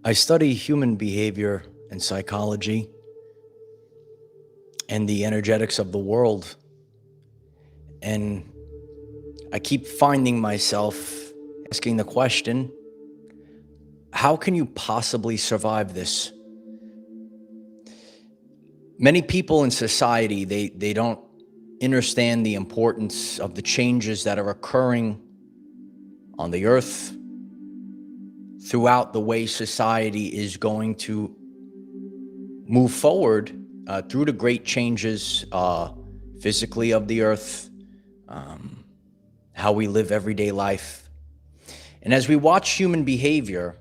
I study human behavior and psychology and the energetics of the world. And I keep finding myself asking the question, how can you possibly survive this? Many people in society, they don't understand the importance of the changes that are occurring on the earth throughout the way society is going to move forward through the great changes physically of the earth, how we live everyday life. And as we watch human behavior,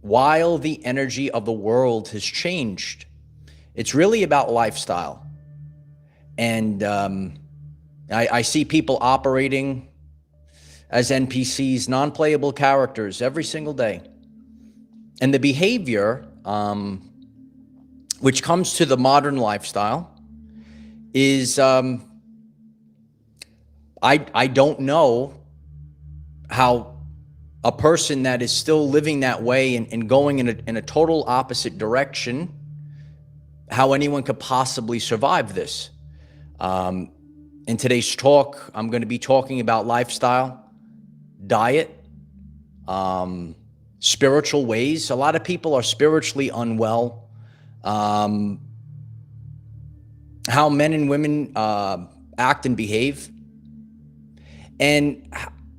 while the energy of the world has changed, it's really about lifestyle. And I see people operating as NPCs, non-playable characters, every single day. And the behavior, which comes to the modern lifestyle, is I don't know how a person that is still living that way and going in a total opposite direction, how anyone could possibly survive this. In today's talk, I'm going to be talking about lifestyle, diet, spiritual ways. A lot of people are spiritually unwell. How men and women act and behave. And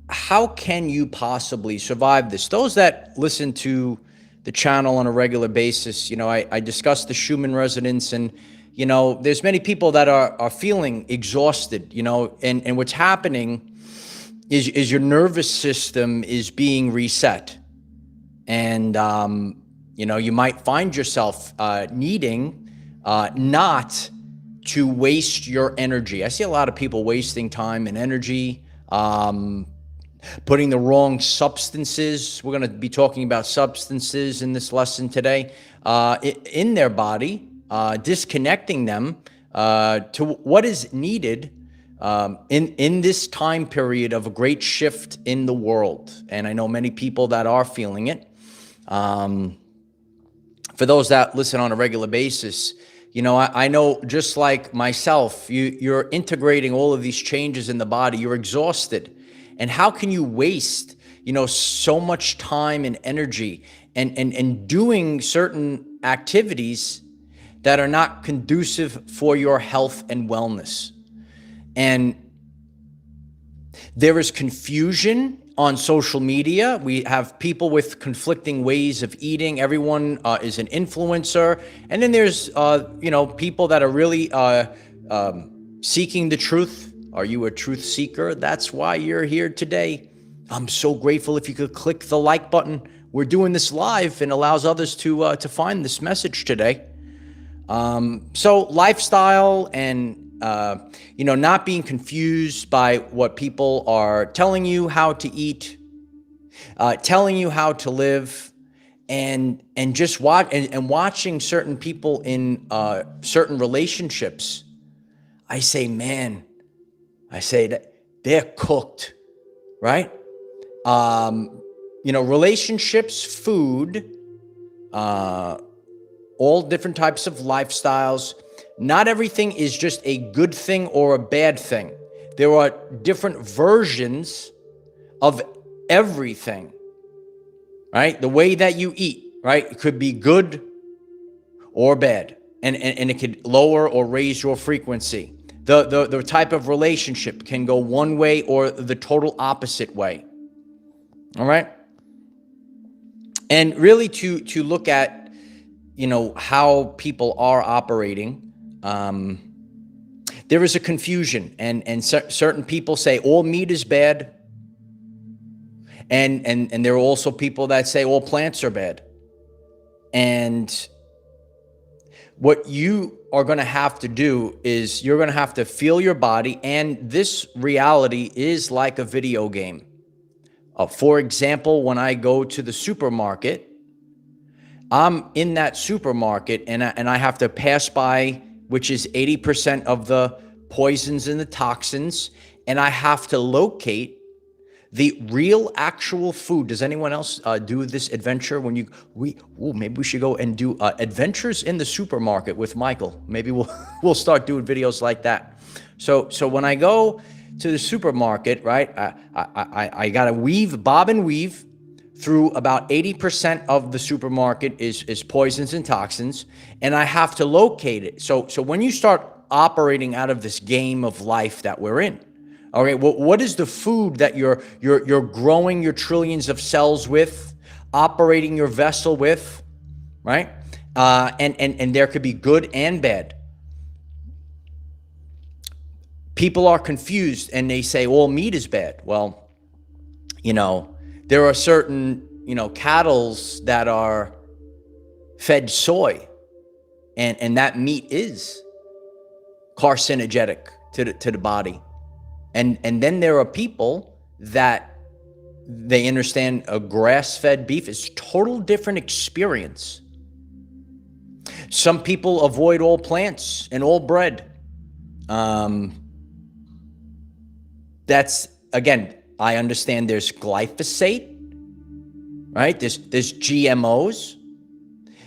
how can you possibly survive this? Those that listen to the channel on a regular basis, I discuss the Schumann resonance, and there's many people that are feeling exhausted, and what's happening is your nervous system is being reset. And, you might find yourself needing not to waste your energy. I see a lot of people wasting time and energy, putting the wrong substances. We're going to be talking about substances in this lesson today, in their body, disconnecting them to what is needed in this time period of a great shift in the world. And I know many people that are feeling it. For those that listen on a regular basis, I know just like myself, you're integrating all of these changes in the body. You're exhausted. And how can you waste, so much time and energy and doing certain activities that are not conducive for your health and wellness? And there is confusion on social media. We have people with conflicting ways of eating. Everyone is an influencer. And then there's, people that are really seeking the truth. Are you a truth seeker? That's why you're here today. I'm so grateful if you could click the like button. We're doing this live and allows others to find this message today. So lifestyle and not being confused by what people are telling you how to eat, telling you how to live, and just watching certain people in certain relationships. I say that they're cooked, right? Relationships, food, all different types of lifestyles. Not everything is just a good thing or a bad thing. There are different versions of everything, right? The way that you eat, right? It could be good or bad, and it could lower or raise your frequency. The type of relationship can go one way or the total opposite way. All right? And really to look at, how people are operating, there is a confusion, and certain people say all meat is bad, and there are also people that say all plants are bad. And what you are going to have to do is you're going to have to feel your body, and this reality is like a video game. For example, when I go to the supermarket, I'm in that supermarket and I have to pass by, which is 80% of the poisons and the toxins, and I have to locate The real actual food. Does anyone else do this adventure when maybe we should go and do adventures in the supermarket with Michael. Maybe we'll start doing videos like that. So when I go to the supermarket, right, I got to bob and weave through about 80% of the supermarket is poisons and toxins, and I have to locate it. So when you start operating out of this game of life that we're in, all right, well, what is the food that you're growing your trillions of cells with, operating your vessel with, right? And there could be good and bad. People are confused and they say, well, meat is bad. Well, there are certain, cattles that are fed soy, and that meat is carcinogenic to the body. And then there are people that they understand a grass-fed beef is a total different experience. Some people avoid all plants and all bread. That's, again, I understand there's glyphosate, right? There's GMOs.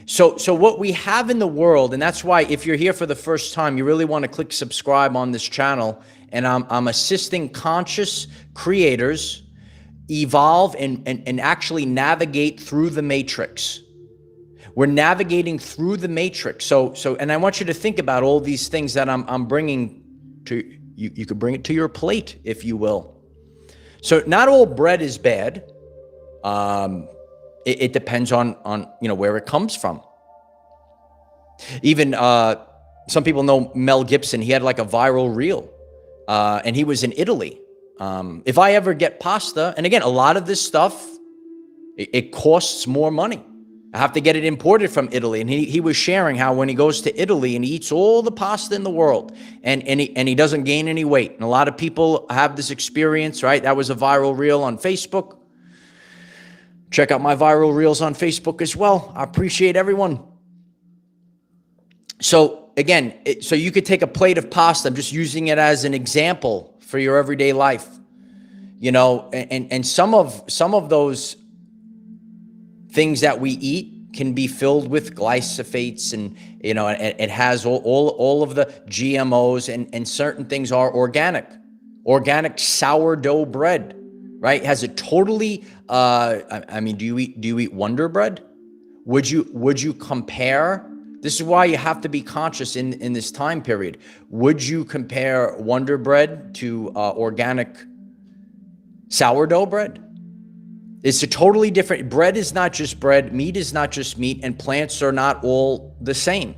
So what we have in the world, and that's why if you're here for the first time, you really want to click subscribe on this channel. And I'm assisting conscious creators evolve and actually navigate through the matrix. We're navigating through the matrix. And I want you to think about all these things that I'm bringing to you. You could bring it to your plate, if you will. So not all bread is bad. It depends on where it comes from. Even some people know Mel Gibson. He had like a viral reel. And he was in Italy. If I ever get pasta, and again, a lot of this stuff, it costs more money. I have to get it imported from Italy. And he was sharing how when he goes to Italy and he eats all the pasta in the world and he doesn't gain any weight. And a lot of people have this experience, right? That was a viral reel on Facebook. Check out my viral reels on Facebook as well. I appreciate everyone. So again, so you could take a plate of pasta. I'm just using it as an example for your everyday life, and some of those things that we eat can be filled with glyphosates, and it has all of the GMOs, and certain things are organic sourdough bread, right? Has a totally do you eat Wonder Bread? Would you compare? This is why you have to be conscious in this time period. Would you compare Wonder Bread to organic sourdough bread? It's a totally different. Bread is not just bread. Meat is not just meat, and plants are not all the same.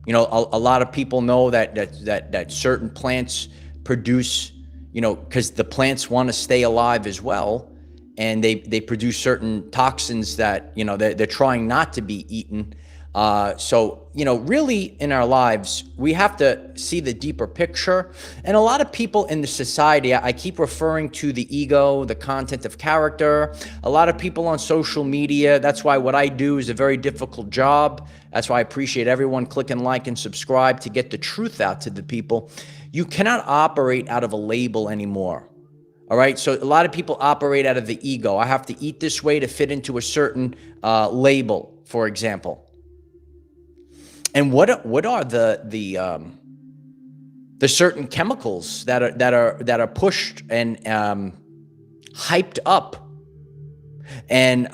A lot of people know that certain plants produce, because the plants want to stay alive as well, and they produce certain toxins that they're trying not to be eaten. Really in our lives, we have to see the deeper picture. And a lot of people in the society, I keep referring to the ego, the content of character. A lot of people on social media, that's why what I do is a very difficult job. That's why I appreciate everyone clicking like and subscribe to get the truth out to the people. You cannot operate out of a label anymore. All right. So a lot of people operate out of the ego. I have to eat this way to fit into a certain label, for example. And what are the certain chemicals that are pushed and hyped up, and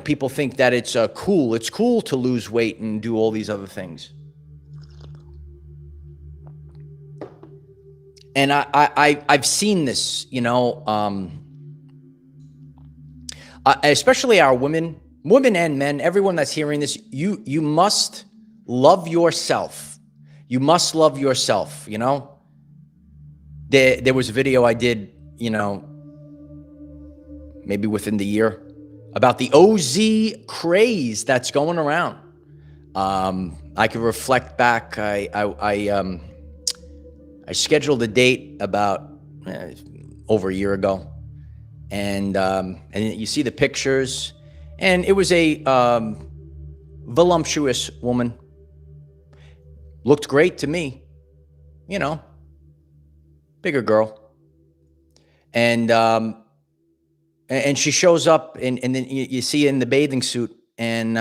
people think that it's cool. It's cool to lose weight and do all these other things. And I've seen this, especially our women and men, everyone that's hearing this. You must love yourself. You must love yourself, There was a video I did, maybe within the year, about the OZ craze that's going around. I could reflect back. I scheduled a date about over a year ago, and you see the pictures, and it was a voluptuous woman. Looked great to me, bigger girl. And and she shows up, and then you see her in the bathing suit, and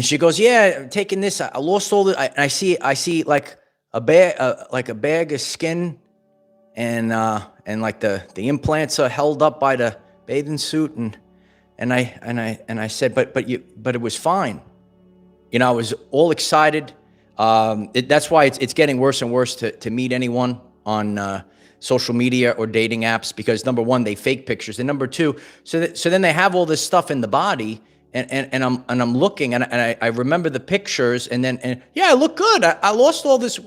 she goes, "Yeah, I'm taking this. I lost all the." I see like a bag of skin, and like the implants are held up by the bathing suit, and I said, but it was fine. I was all excited. That's why it's getting worse and worse to meet anyone on social media or dating apps, because number one, they fake pictures, and number two, so then they have all this stuff in the body, and I'm looking, and I remember the pictures, and yeah, I look good. I lost all this.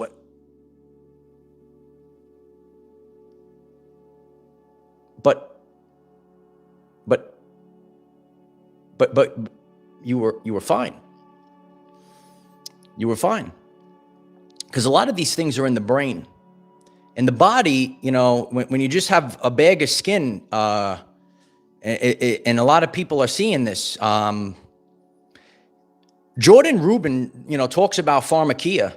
But you were fine. You were fine. Because a lot of these things are in the brain. And the body, when you just have a bag of skin, and a lot of people are seeing this. Jordan Rubin, talks about pharmakia,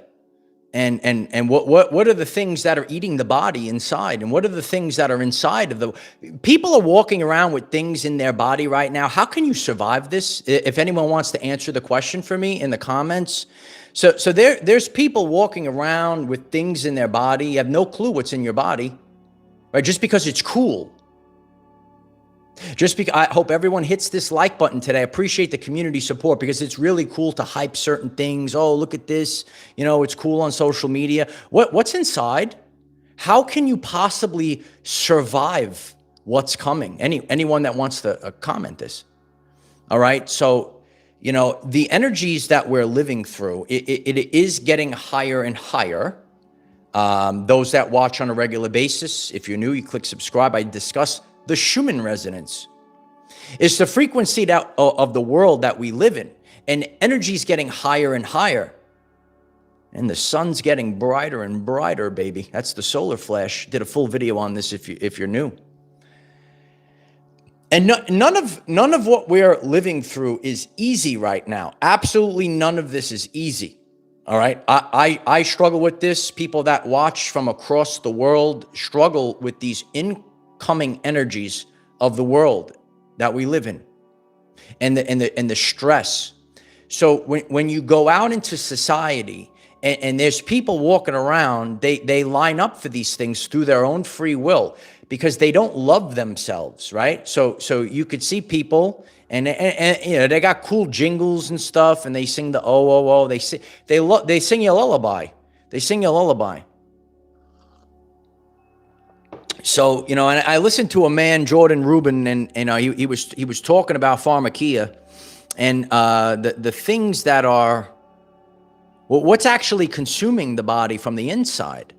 and what are the things that are eating the body inside, and what are the things that are inside of the people are walking around with things in their body right now. How can you survive this? If anyone wants to answer the question for me in the comments. So there's people walking around with things in their body. You have no clue what's in your body, right? Just because it's cool. I hope everyone hits this like button today. I appreciate the community support, because it's really cool to hype certain things. Oh, look at this. It's cool on social media. What's inside? How can you possibly survive what's coming? Anyone that wants to comment this. All right. So, the energies that we're living through, it is getting higher and higher. Those that watch on a regular basis, if you're new, you click subscribe. I discuss the Schumann resonance. It's the frequency of the world that we live in, and energy is getting higher and higher, and the sun's getting brighter and brighter, baby. That's the solar flash. Did a full video on this if you're new. And none of what we're living through is easy right now. Absolutely none of this is easy. All right. I struggle with this. People that watch from across the world struggle with these incoming energies of the world that we live in, and the stress. So when you go out into society, and there's people walking around, they line up for these things through their own free will, because they don't love themselves, right? So you could see people, and they got cool jingles and stuff, and they sing the oh. They sing you a lullaby. They sing you a lullaby. So, and I listened to a man, Jordan Rubin, and he was talking about pharmakia, and the things that are, what's actually consuming the body from the inside.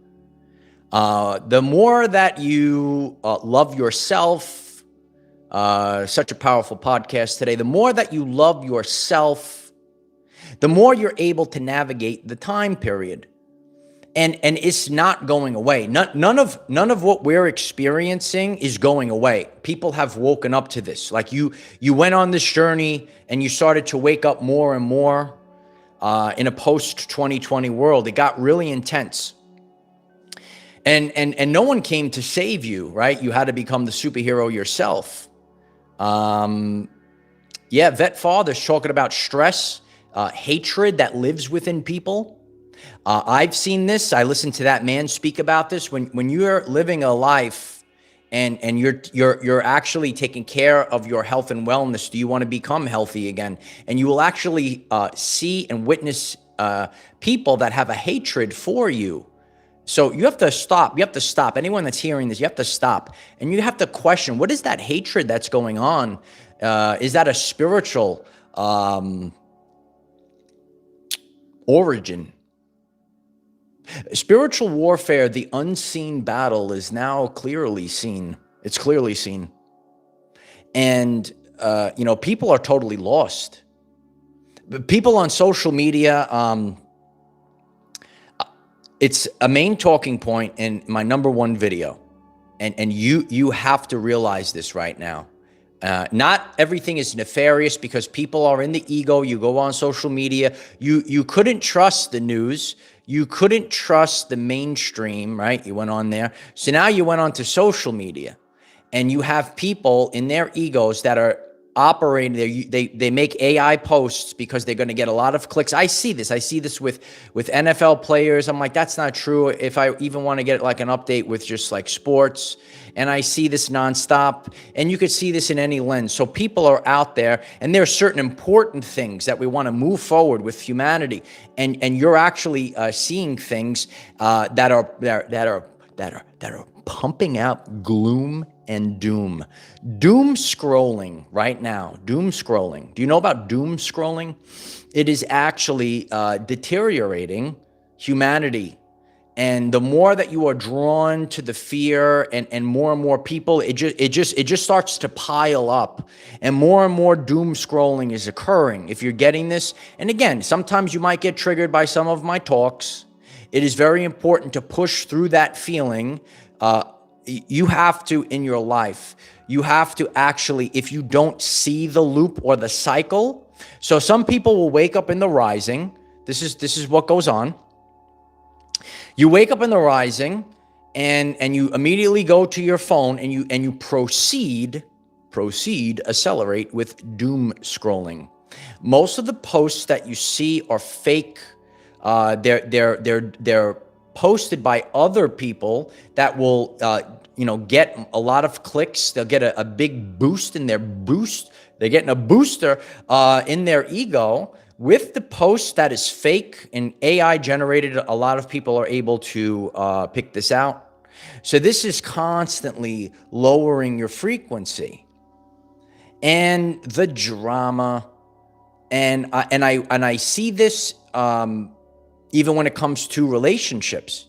The more that you love yourself, such a powerful podcast today, the more that you love yourself, the more you're able to navigate the time period. And it's not going away. None of what we're experiencing is going away. People have woken up to this. Like you went on this journey, and you started to wake up more and more in a post-2020 world. It got really intense. And no one came to save you, right? You had to become the superhero yourself. Vet Father's talking about stress, hatred that lives within people. I've seen this. I listened to that man speak about this. When you're living a life and you're actually taking care of your health and wellness, do you want to become healthy again? And you will actually see and witness people that have a hatred for you. So you have to stop. You have to stop. Anyone that's hearing this, you have to stop. And you have to question, what is that hatred that's going on? Is that a spiritual origin? Spiritual warfare, the unseen battle, is now clearly seen. It's clearly seen. And, people are totally lost. People on social media, it's a main talking point in my number one video. And you have to realize this right now. Not everything is nefarious, because people are in the ego. You go on social media. You couldn't trust the news. You couldn't trust the mainstream, right? You went on there. So now you went on to social media. And you have people in their egos that are operating. They make AI posts because they're going to get a lot of clicks. I see this with NFL players. I'm like, that's not true. If I even want to get like an update with just like sports, and I see this nonstop, and you could see this in any lens. So people are out there, and there are certain important things that we want to move forward with humanity, and you're actually seeing things that are pumping out gloom and doom. Doom scrolling right now. Doom scrolling. Do you know about doom scrolling? It is actually deteriorating humanity. And the more that you are drawn to the fear and more people, it just starts to pile up, and more doom scrolling is occurring. If you're getting this, and again, sometimes you might get triggered by some of my talks. It is very important to push through that feeling. You have to, in your life, you have to actually, if you don't see the loop or the cycle. So some people will wake up in the rising. This is what goes on. You wake up in the rising, and you immediately go to your phone, and you proceed accelerate with doom scrolling. Most of the posts that you see are fake. They're posted by other people that will get a lot of clicks. They'll get a big boost in their boost. They're getting a booster in their ego with the post that is fake and AI generated. A lot of people are able to pick this out. So this is constantly lowering your frequency, and the drama, and I see this even when it comes to relationships.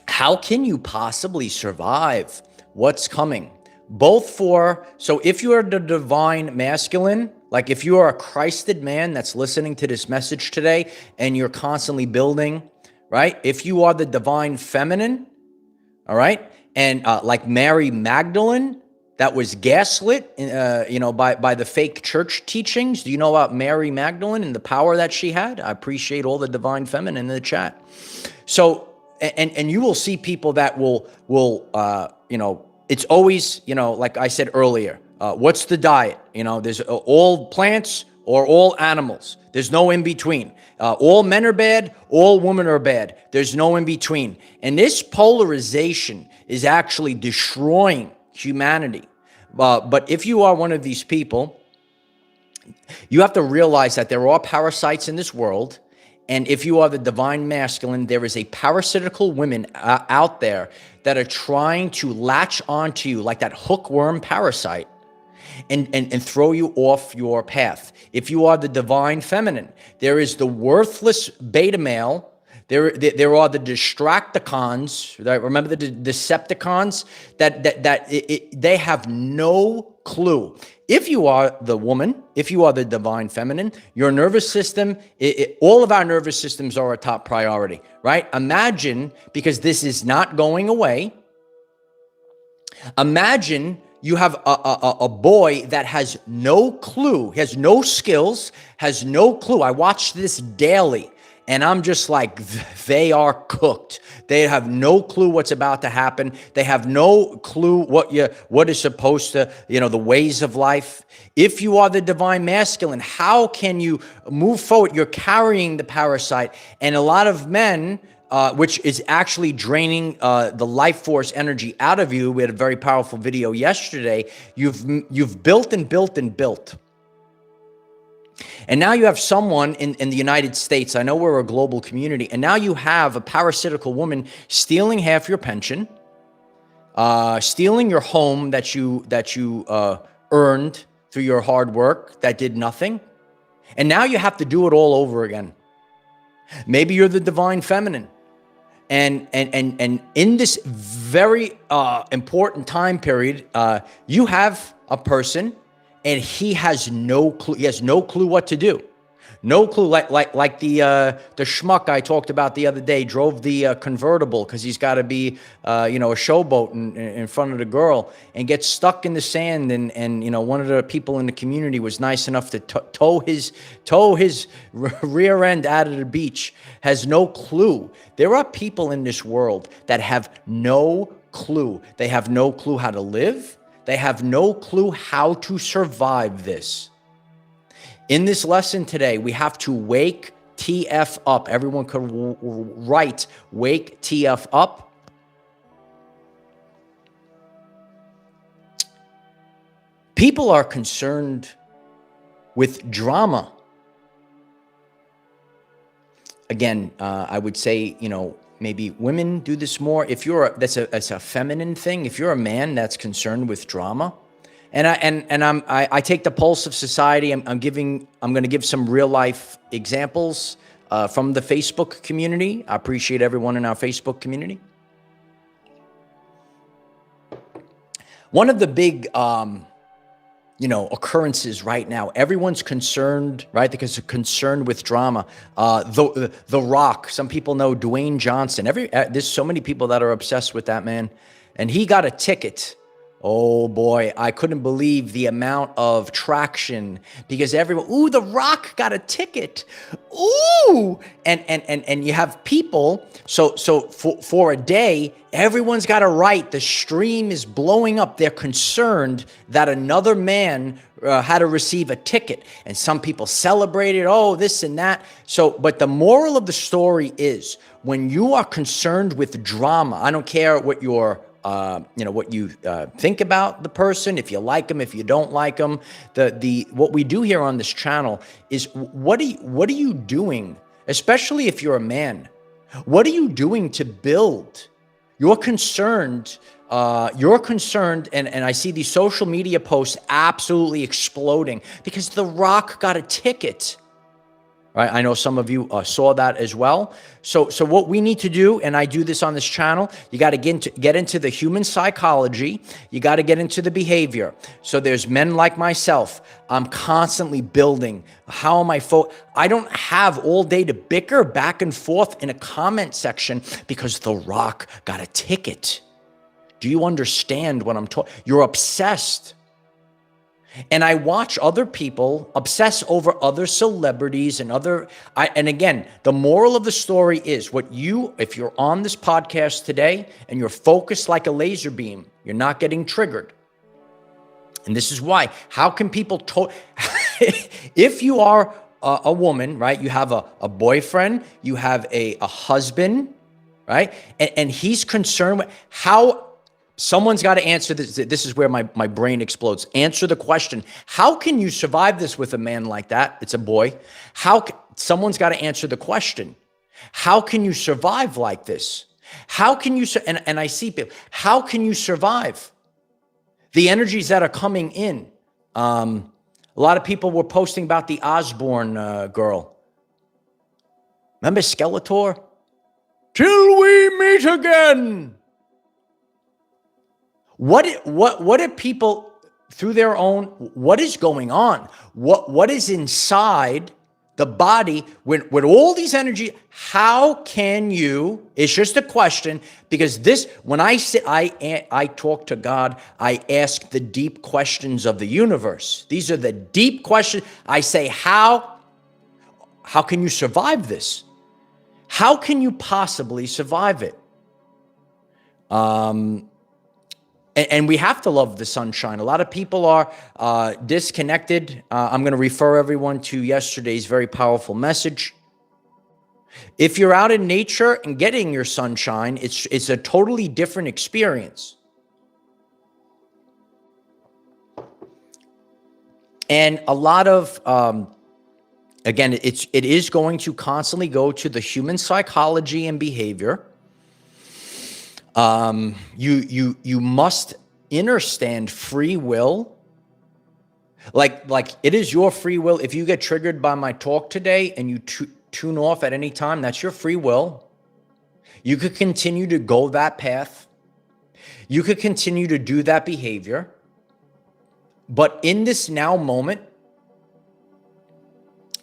How can you possibly survive what's coming? So if you are the divine masculine, like if you are a Christed man that's listening to this message today and you're constantly building, right? If you are the divine feminine, all right? And like Mary Magdalene, that was gaslit, by the fake church teachings. Do you know about Mary Magdalene and the power that she had? I appreciate all the divine feminine in the chat. So, and you will see people that will it's always, like I said earlier, what's the diet? There's all plants or all animals. There's no in between. All men are bad, all women are bad. There's no in between. And this polarization is actually destroying humanity. But if you are one of these people, you have to realize that there are parasites in this world. And if you are the divine masculine, there is a parasitical women out there that are trying to latch onto you like that hookworm parasite and throw you off your path. If you are the divine feminine, there is the worthless beta male. There are the Distracticons. Remember the Decepticons? They have no clue. If you are the woman, if you are the divine feminine, your nervous system, all of our nervous systems are a top priority, right? Imagine, because this is not going away, imagine you have a boy that has no clue, has no skills, has no clue. I watch this daily. And I'm just like, they are cooked. They have no clue what's about to happen. They have no clue what is supposed to, the ways of life. If you are the divine masculine, how can you move forward? You're carrying the parasite. And a lot of men, which is actually draining the life force energy out of you. We had a very powerful video yesterday. You've built and built and built. And now you have someone in the United States, I know we're a global community, and now you have a parasitical woman stealing half your pension, stealing your home that you earned through your hard work that did nothing. And now you have to do it all over again. Maybe you're the divine feminine. And in this very important time period, you have a person, and he has no clue. He has no clue what to do. No clue. Like the schmuck I talked about the other day drove the convertible because he's got to be a showboat in front of the girl, and gets stuck in the sand. And one of the people in the community was nice enough to tow his rear end out of the beach. Has no clue. There are people in this world that have no clue. They have no clue how to live. They have no clue how to survive this. In this lesson today, we have to wake TF up. Everyone could write wake TF up. People are concerned with drama. Again, I would say, maybe women do this more. If that's a feminine thing. If you're a man that's concerned with drama, and I take the pulse of society. I'm going to give some real life examples from the Facebook community. I appreciate everyone in our Facebook community. One of the big occurrences right now, everyone's concerned, right? Because they're concerned with drama. The Rock, some people know Dwayne Johnson. There's so many people that are obsessed with that man. And he got a ticket. Oh boy, I couldn't believe the amount of traction because everyone, ooh, The Rock got a ticket. Ooh, and you have people. So for a day, everyone's got to write. The stream is blowing up. They're concerned that another man had to receive a ticket, and some people celebrated. Oh, this and that. But the moral of the story is, when you are concerned with drama, I don't care what your what you think about the person, if you like them, if you don't like them. What we do here on this channel is, what are you doing, especially if you're a man? What are you doing to build? You're concerned, and I see these social media posts absolutely exploding because The Rock got a ticket. Right? I know some of you saw that as well. So what we need to do, and I do this on this channel, you got to get into the human psychology. You got to get into the behavior. So there's men like myself. I'm constantly building. How am I I don't have all day to bicker back and forth in a comment section because The Rock got a ticket. Do you understand what I'm talking? You're obsessed. And I watch other people obsess over other celebrities and and again, the moral of the story is, if you're on this podcast today and you're focused like a laser beam, you're not getting triggered. And this is why. How can people, if you are a woman, right, you have a boyfriend, you have a husband, right, and he's concerned with how. Someone's got to answer this. This is where my brain explodes. Answer the question. How can you survive this with a man like that? It's a boy. Someone's got to answer the question. How can you survive like this? How can you, and I see people, how can you survive? The energies that are coming in. A lot of people were posting about the Osborne girl. Remember Skeletor? Till we meet again. What are people through their own, what is going on? What is inside the body with all these energy? How can you, it's just a question, because when I sit, I talk to God, I ask the deep questions of the universe. These are the deep questions. I say, how can you survive this? How can you possibly survive it? And we have to love the sunshine. A lot of people are disconnected. I'm going to refer everyone to yesterday's very powerful message. If you're out in nature and getting your sunshine, it's a totally different experience. And a lot of, again, it is going to constantly go to the human psychology and behavior. You must understand free will. Like it is your free will. If you get triggered by my talk today and you tune off at any time, that's your free will. You could continue to go that path. You could continue to do that behavior. But in this now moment,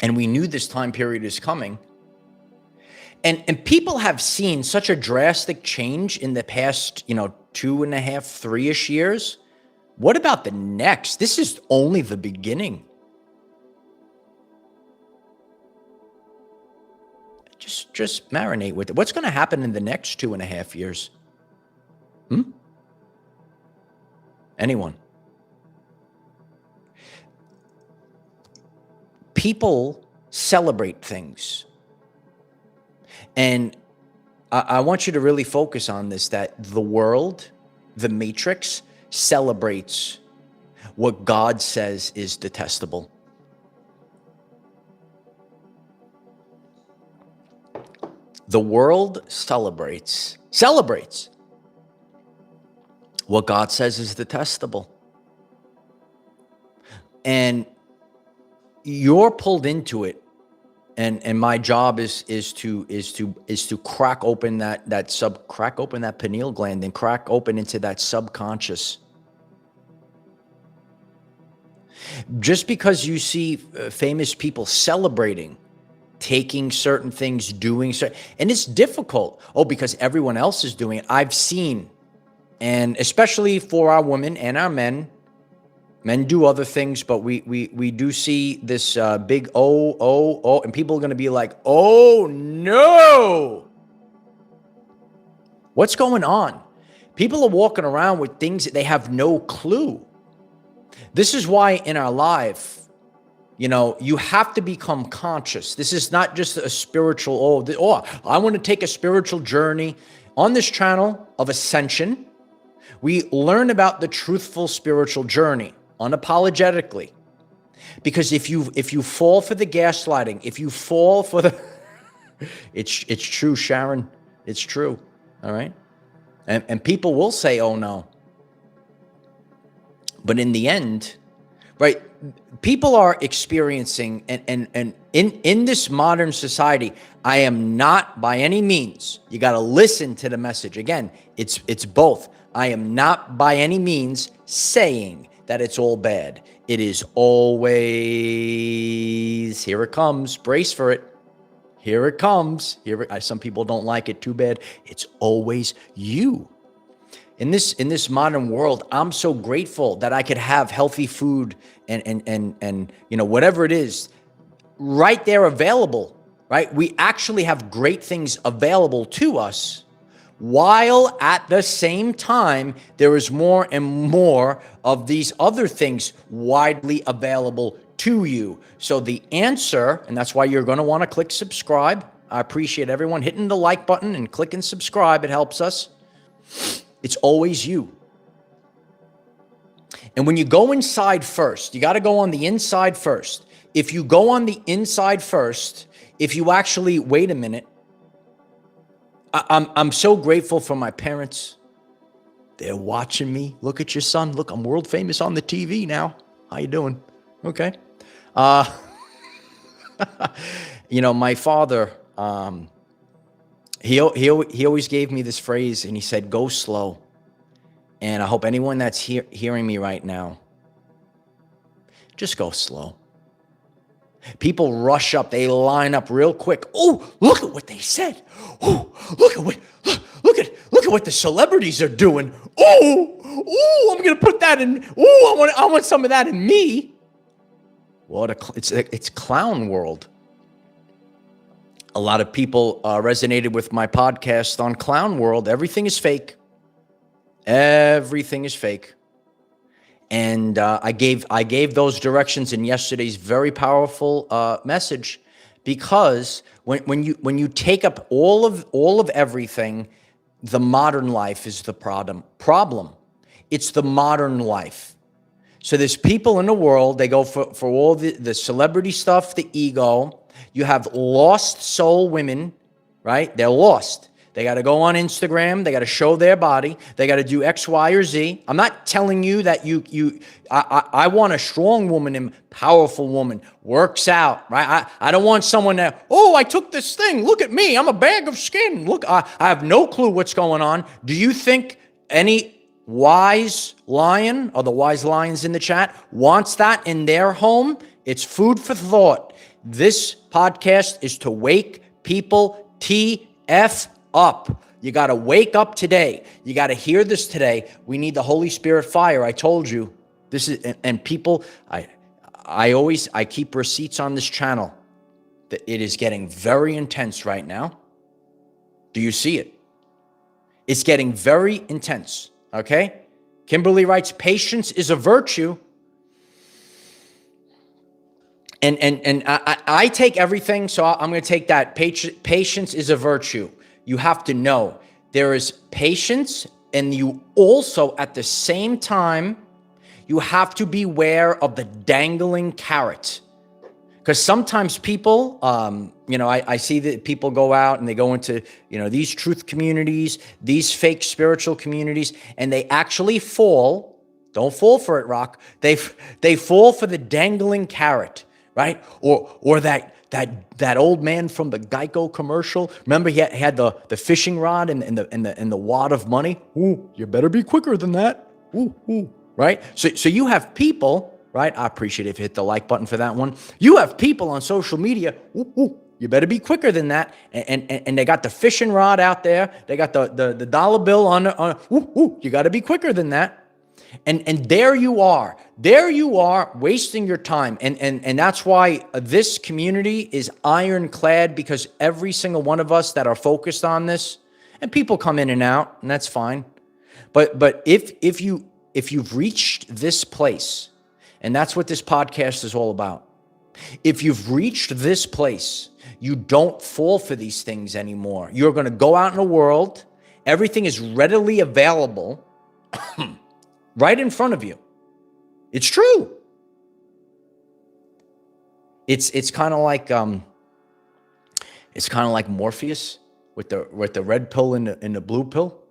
And we knew this time period is coming. And people have seen such a drastic change in the past, 2.5, 3-ish years. What about the next? This is only the beginning. Just marinate with it. What's going to happen in the next 2.5 years? Anyone? People celebrate things. And I want you to really focus on this, that the world, the matrix, celebrates what God says is detestable. The world celebrates what God says is detestable. And you're pulled into it. And my job is to crack open that pineal gland and crack open into that subconscious. Just because you see famous people celebrating, taking certain things, doing certain, and it's difficult. Oh, because everyone else is doing it. I've seen, and especially for our women and our men. Men do other things, but we do see this big oh, and people are going to be like, oh no. What's going on? People are walking around with things that they have no clue. This is why in our life, you have to become conscious. This is not just a spiritual, I want to take a spiritual journey. On this channel of Ascension, we learn about the truthful spiritual journey. Unapologetically, because if you fall for the gaslighting, if you fall for the, it's true, Sharon, it's true, all right, and people will say, oh no, but in the end, right, people are experiencing, and in this modern society, I am not by any means. You got to listen to the message again. It's both. I am not by any means saying that it's all bad. It is always, here it comes, brace for it. Here it comes. Some people don't like it too bad. It's always you. In this modern world, I'm so grateful that I could have healthy food and whatever it is right there available, right? We actually have great things available to us, while at the same time, there is more and more of these other things widely available to you. So the answer, and that's why you're going to want to click subscribe. I appreciate everyone hitting the like button and clicking subscribe. It helps us. It's always you. And when you go inside first, you got to go on the inside first. If you go on the inside first, if you actually wait a minute, I'm so grateful for my parents. They're watching me. Look at your son. Look, I'm world famous on the TV now. How you doing? Okay. My father, he always gave me this phrase, and he said, go slow. And I hope anyone that's hearing me right now, just go slow. People rush up. They line up real quick. Oh, look at what they said. Oh, look at what the celebrities are doing. Oh, I'm gonna put that in. Oh, I want some of that in me. It's clown world. A lot of people resonated with my podcast on Clown World. Everything is fake. Everything is fake. And I gave those directions in yesterday's very powerful message, because when you take up all of everything, the modern life is the problem. It's the modern life. So there's people in the world, they go for all the celebrity stuff, the ego. You have lost soul women, right? They're lost. They got to go on Instagram. They got to show their body. They got to do X, Y, or Z. I'm not telling you that I want a strong woman and powerful woman, works out, right? I don't want someone that, I took this thing. Look at me. I'm a bag of skin. Look, I have no clue what's going on. Do you think any wise lion, or the wise lions in the chat, wants that in their home? It's food for thought. This podcast is to wake people TF up. You got to wake up today. You got to hear this today. We need the Holy Spirit fire. I told you this is, and people, I keep receipts on this channel that it is getting very intense right now. Do you see it? It's getting very intense. Okay. Kimberly writes, patience is a virtue. And I take everything, so I'm going to take that. Patience is a virtue. You have to know there is patience, and you also, at the same time, you have to beware of the dangling carrot. Because sometimes people, I see that people go out and they go into, these truth communities, these fake spiritual communities, and they actually fall. Don't fall for it, Rock. They fall for the dangling carrot. Right? Or that old man from the Geico commercial. Remember, he had the fishing rod and the wad of money. Ooh, you better be quicker than that. Ooh. Right? So you have people, right? I appreciate if you hit the like button for that one. You have people on social media. Ooh, you better be quicker than that. And they got the fishing rod out there. They got the dollar bill on. You got to be quicker than that. And there you are wasting your time. And that's why this community is ironclad, because every single one of us that are focused on this, and people come in and out, and that's fine. But if you've reached this place, and that's what this podcast is all about. If you've reached this place, you don't fall for these things anymore. You're going to go out in the world. Everything is readily available. Right in front of you. It's true. It's kind of like Morpheus with the red pill and the blue pill.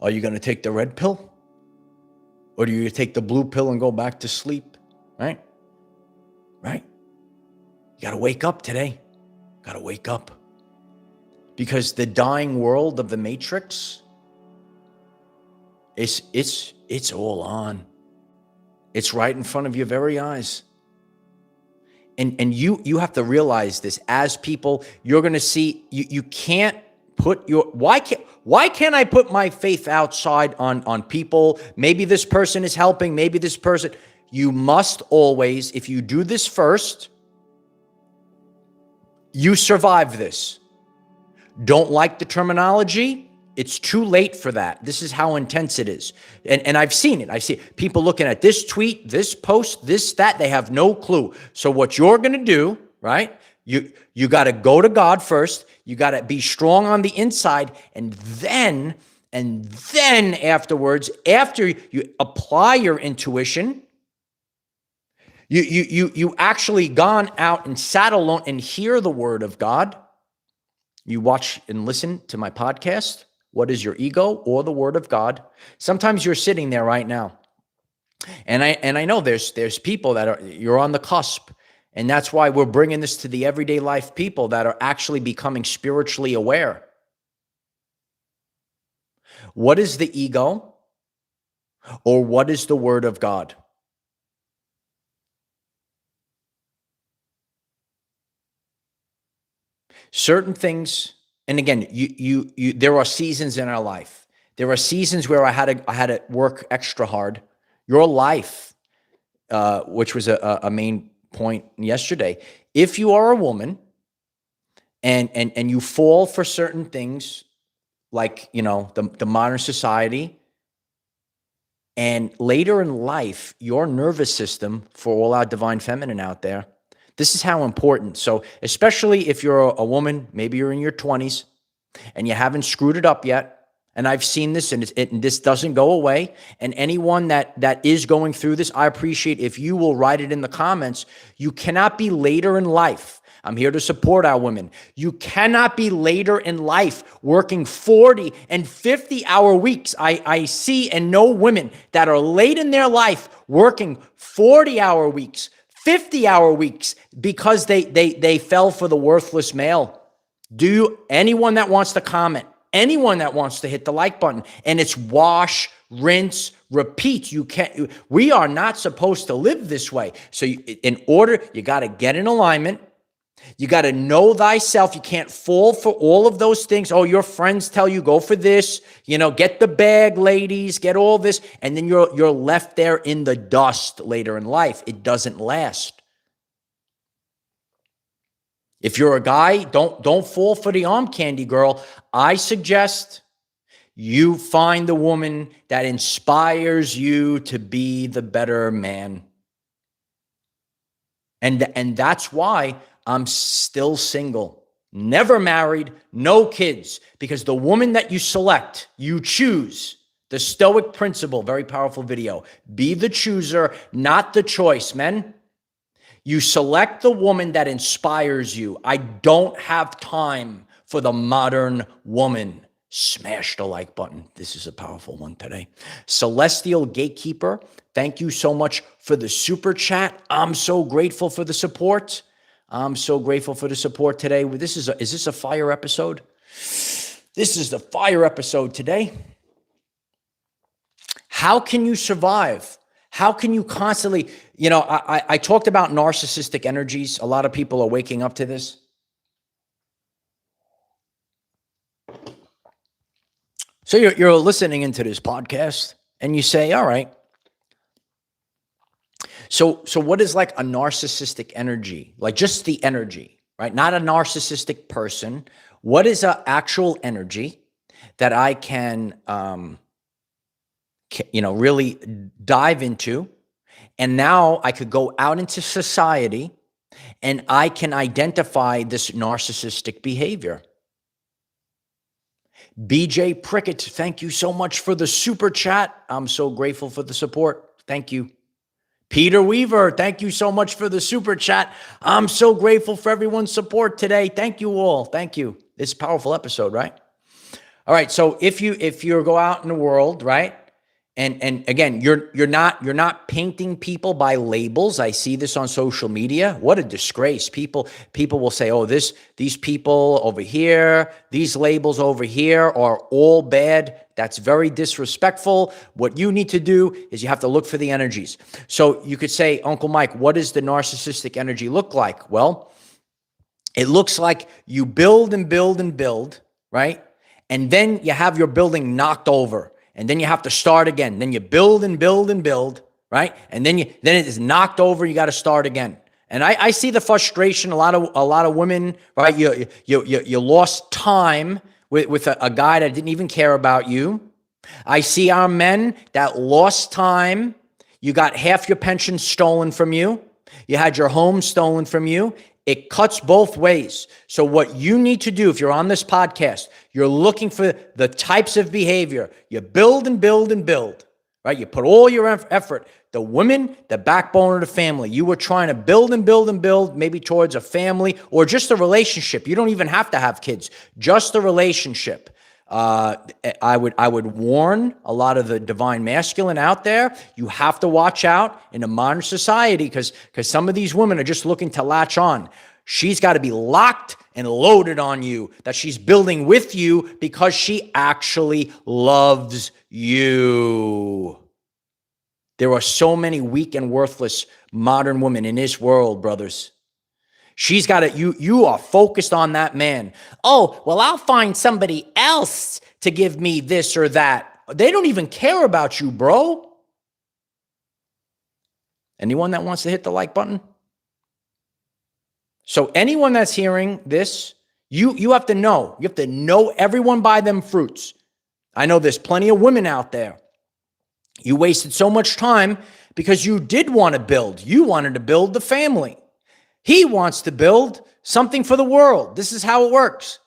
Are you going to take the red pill, or do you take the blue pill and go back to sleep? Right? You got to wake up today. Got to wake up, because the dying world of the Matrix. It's all on. It's right in front of your very eyes. And you have to realize this as people. You're going to see, you can't put your, why can't I put my faith outside on people? Maybe this person is helping, maybe this person. You must always, if you do this first, you survive this. Don't like the terminology? It's too late for that. This is how intense it is. And I've seen it. I see people looking at this tweet, this post, this, that. They have no clue. So what you're going to do, right? You got to go to God first. You got to be strong on the inside. And then afterwards, after you apply your intuition, you actually gone out and sat alone and hear the word of God. You watch and listen to my podcast. What is your ego or the word of God? Sometimes you're sitting there right now. And I know there's people you're on the cusp. And that's why we're bringing this to the everyday life people that are actually becoming spiritually aware. What is the ego, or what is the word of God? Certain things. And again, there are seasons in our life. There are seasons where I had to work extra hard. Your life, which was a main point yesterday. If you are a woman and you fall for certain things, like the modern society, and later in life, your nervous system, for all our divine feminine out there. This is how important. So especially if you're a woman, maybe you're in your 20s and you haven't screwed it up yet. And I've seen this, and this doesn't go away. And anyone that is going through this, I appreciate if you will write it in the comments. You cannot be later in life. I'm here to support our women. You cannot be later in life working 40 and 50-hour weeks. I see and know women that are late in their life working 40-hour weeks, 50-hour weeks, because they fell for the worthless male. Anyone that wants to comment, anyone that wants to hit the like button, and it's wash, rinse, repeat. We are not supposed to live this way. So you got to get in alignment. You got to know thyself. You can't fall for all of those things. Oh, your friends tell you go for this, get the bag, ladies, get all this. And then you're left there in the dust later in life. It doesn't last. If you're a guy, don't fall for the arm candy girl. I suggest you find the woman that inspires you to be the better man. And that's why I'm still single, never married, no kids, because the woman that you select, you choose. The Stoic Principle, very powerful video. Be the chooser, not the choice, men. You select the woman that inspires you. I don't have time for the modern woman. Smash the like button. This is a powerful one today. Celestial Gatekeeper, thank you so much for the super chat. I'm so grateful for the support. I'm so grateful for the support today. Is this a fire episode? This is the fire episode today. How can you survive? How can you constantly, I talked about narcissistic energies. A lot of people are waking up to this. So you're listening into this podcast and you say, all right, so what is like a narcissistic energy? Like just the energy, right? Not a narcissistic person. What is an actual energy that I can, really dive into? And now I could go out into society and I can identify this narcissistic behavior. BJ Prickett, thank you so much for the super chat. I'm so grateful for the support. Thank you. Peter Weaver, thank you so much for the super chat. I'm so grateful for everyone's support today. Thank you all. Thank you. It's a powerful episode, right? All right. So if you go out in the world, right? And again, you're not painting people by labels. I see this on social media. What a disgrace. People will say, oh, these people over here, these labels over here are all bad. That's very disrespectful. What you need to do is you have to look for the energies. So you could say, Uncle Mike, what does the narcissistic energy look like? Well, it looks like you build and build and build, right? And then you have your building knocked over. And then you have to start again. Then you build and build and build, right? And then it is knocked over. You got to start again. And I see the frustration. A lot of women, right? You lost time with a guy that didn't even care about you. I see our men that lost time. You got half your pension stolen from you. You had your home stolen from you. It cuts both ways. So what you need to do, if you're on this podcast, you're looking for the types of behavior. You build and build and build, right? You put all your effort. The women, the backbone of the family. You were trying to build and build and build, maybe towards a family or just a relationship. You don't even have to have kids, just a relationship. I would warn a lot of the divine masculine out there. You have to watch out in a modern society because some of these women are just looking to latch on. She's got to be locked and loaded on you, that she's building with you because she actually loves you. There are so many weak and worthless modern women in this world, brothers. She's got it. You are focused on that man. Oh, well, I'll find somebody else to give me this or that. They don't even care about you, bro. Anyone that wants to hit the like button? So anyone that's hearing this, you have to know. You have to know everyone by them fruits. I know there's plenty of women out there. You wasted so much time because you did want to build. You wanted to build the family. He wants to build something for the world. This is how it works.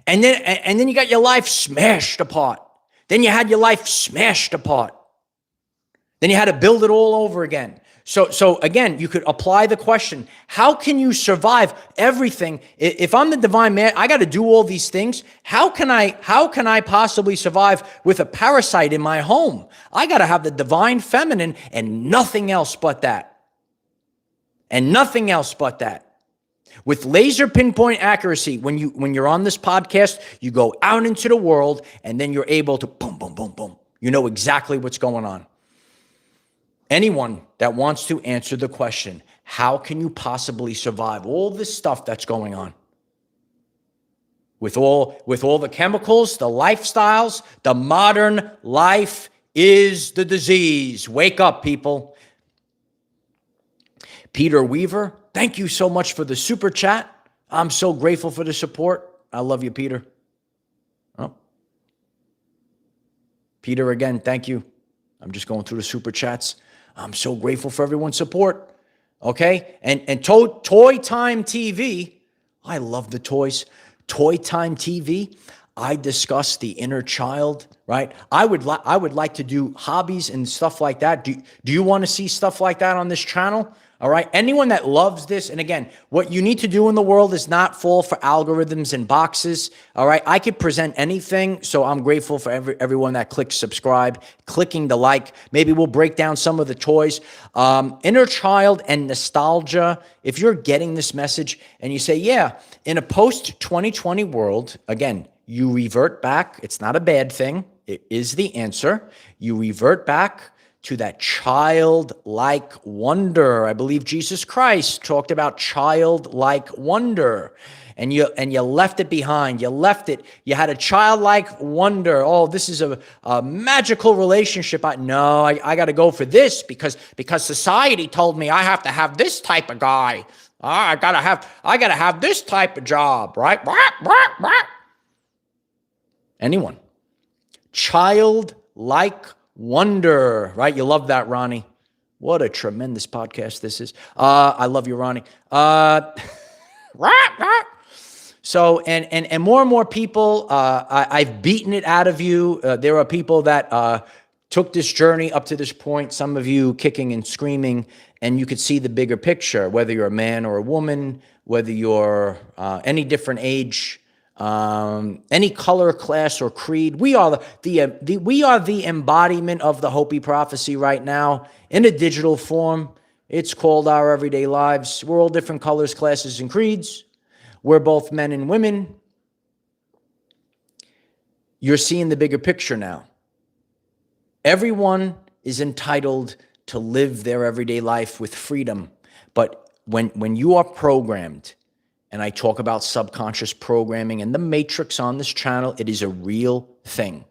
And then you got your life smashed apart. Then you had your life smashed apart. Then you had to build it all over again. So again, you could apply the question, how can you survive everything? If I'm the divine man, I got to do all these things. How can I possibly survive with a parasite in my home? I got to have the divine feminine and nothing else but that. And nothing else but that. With laser pinpoint accuracy, when you're on this podcast, you go out into the world and then you're able to boom, boom, boom, boom. You know exactly what's going on. Anyone that wants to answer the question, how can you possibly survive all this stuff that's going on? With all the chemicals, the lifestyles, the modern life is the disease. Wake up, people. Peter Weaver, thank you so much for the super chat. I'm so grateful for the support. I love you, Peter. Oh. Peter, again, thank you. I'm just going through the super chats. I'm so grateful for everyone's support. Okay? And Toy Time TV, I love the toys. Toy Time TV, I discuss the inner child, right? I would like to do hobbies and stuff like that. Do you want to see stuff like that on this channel? All right. Anyone that loves this, and again, what you need to do in the world is not fall for algorithms and boxes. All right. I could present anything. So I'm grateful for everyone that clicks subscribe, clicking the like. Maybe we'll break down some of the toys. Inner child and nostalgia. If you're getting this message and you say, yeah, in a post-2020 world, again, you revert back. It's not a bad thing. It is the answer. You revert back to that childlike wonder. I believe Jesus Christ talked about childlike wonder, and you left it behind. You left it. You had a childlike wonder. Oh, this is a magical relationship. I got to go for this because society told me I have to have this type of guy. I gotta have this type of job, right? Anyone? Childlike wonder, right? You love that, Ronnie. What a tremendous podcast this is. I love you, Ronnie. So, and more people, I've beaten it out of you. There are people that took this journey up to this point, some of you kicking and screaming, and you could see the bigger picture, whether you're a man or a woman, whether you're any different age, any color, class, or creed. We are the embodiment of the Hopi prophecy right now in a digital form. It's called Our Everyday Lives. We're all different colors, classes, and creeds. We're both men and women. You're seeing the bigger picture now. Everyone is entitled to live their everyday life with freedom. But when you are programmed, and I talk about subconscious programming and the matrix on this channel, it is a real thing.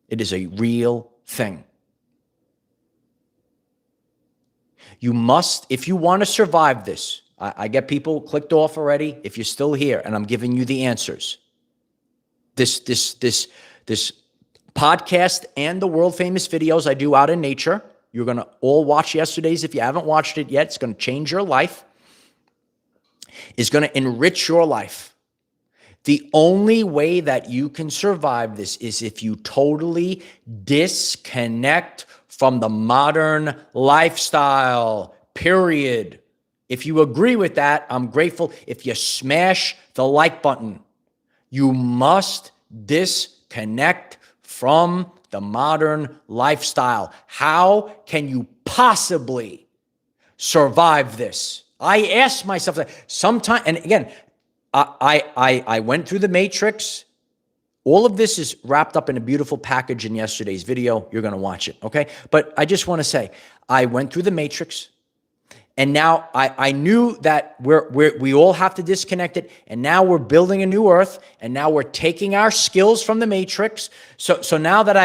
It is a real thing. You must, if you want to survive this, I get people clicked off already. If you're still here, and I'm giving you the answers, this podcast and the world famous videos I do out in nature, you're going to all watch yesterday's. If you haven't watched it yet, it's going to change your life. Is going to enrich your life. The only way that you can survive this is if you totally disconnect from the modern lifestyle, period. If you agree with that, I'm grateful. If you smash the like button, you must disconnect from the modern lifestyle. How can you possibly survive this? I asked myself that sometime, and again, I went through the matrix. All of this is wrapped up in a beautiful package in yesterday's video. You're going to watch it, okay? But I just want to say, I went through the matrix, and now I knew that we all have to disconnect it, and now we're building a new earth, and now we're taking our skills from the matrix. So now that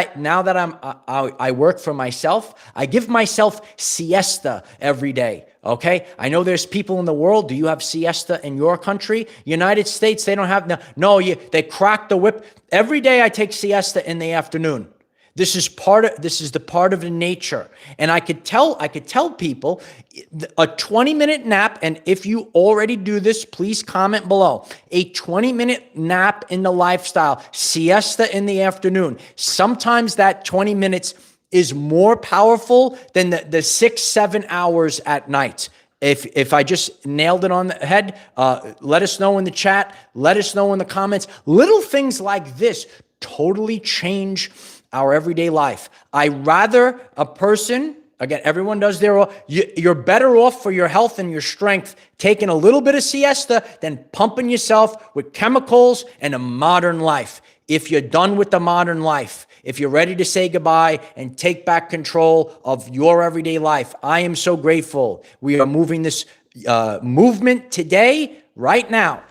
I work for myself, I give myself siesta every day. Okay, I know there's people in the world. Do you have siesta in your country? United States, they don't have they crack the whip. Every day I take siesta in the afternoon. This is the part of the nature. And I could tell people a 20-minute nap, and if you already do this, please comment below. A 20-minute nap in the lifestyle, siesta in the afternoon. Sometimes that 20 minutes is more powerful than the 6-7 hours at night. If I just nailed it on the head, let us know in the chat. Let us know in the comments. Little things like this totally change our everyday life. I rather a person Again, everyone does you're better off for your health and your strength taking a little bit of siesta than pumping yourself with chemicals and a modern life. If you're done with the modern life, if you're ready to say goodbye and take back control of your everyday life, I am so grateful. We are moving this movement today, right now.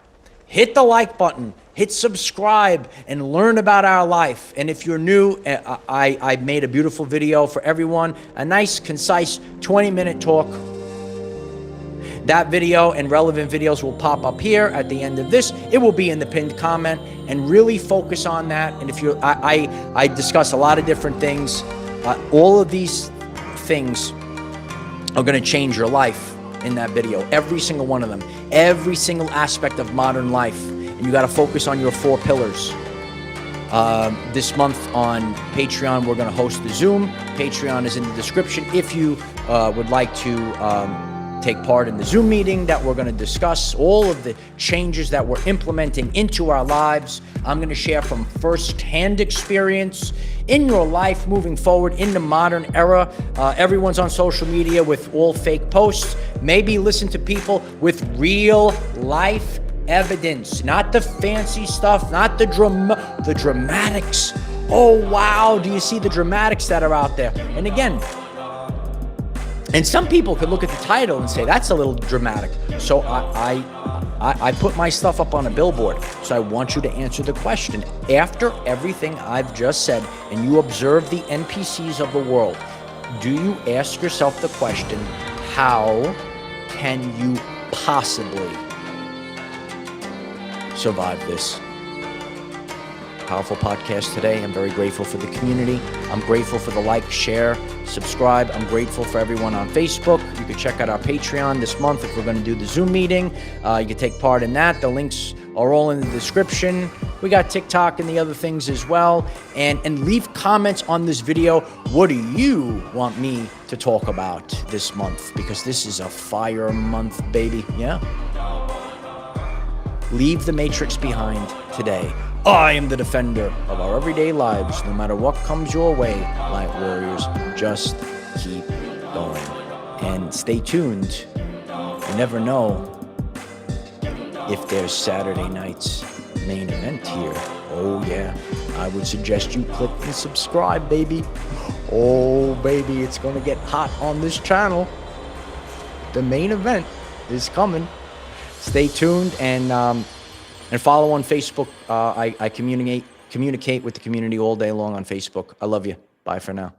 Hit the like button, hit subscribe, and learn about our life. And if you're new, I made a beautiful video for everyone, a nice, concise 20-minute talk. That video and relevant videos will pop up here at the end of this. It will be in the pinned comment, and really focus on that. And if you, I discuss a lot of different things. All of these things are going to change your life in that video. Every single one of them, every single aspect of modern life. And you got to focus on your 4 pillars. This month on Patreon, we're going to host the Zoom. Patreon is in the description. If you would like to take part in the Zoom meeting that we're going to discuss all of the changes that we're implementing into our lives. I'm going to share from first-hand experience in your life moving forward in the modern era. Everyone's on social media with all fake posts. Maybe listen to people with real life evidence, not the fancy stuff, not the dramatics. Oh, wow. Do you see the dramatics that are out there? And again, and some people could look at the title and say, that's a little dramatic. So I put my stuff up on a billboard. So I want you to answer the question. After everything I've just said, and you observe the NPCs of the world, do you ask yourself the question, how can you possibly survive this? Powerful podcast today. I'm very grateful for the community. I'm grateful for the like, share, subscribe. I'm grateful for everyone on Facebook. You can check out our Patreon this month if we're going to do the Zoom meeting. You can take part in that. The links are all in the description. We got TikTok and the other things as well. And leave comments on this video. What do you want me to talk about this month? Because this is a fire month, baby. Yeah? Leave the matrix behind today. I am the defender of our everyday lives. No matter what comes your way, light warriors, just keep going. And stay tuned. You never know if there's Saturday night's main event here. Oh yeah, I would suggest you click and subscribe, baby. Oh baby, it's gonna get hot on this channel. The main event is coming. Stay tuned and follow on Facebook. I communicate with the community all day long on Facebook. I love you. Bye for now.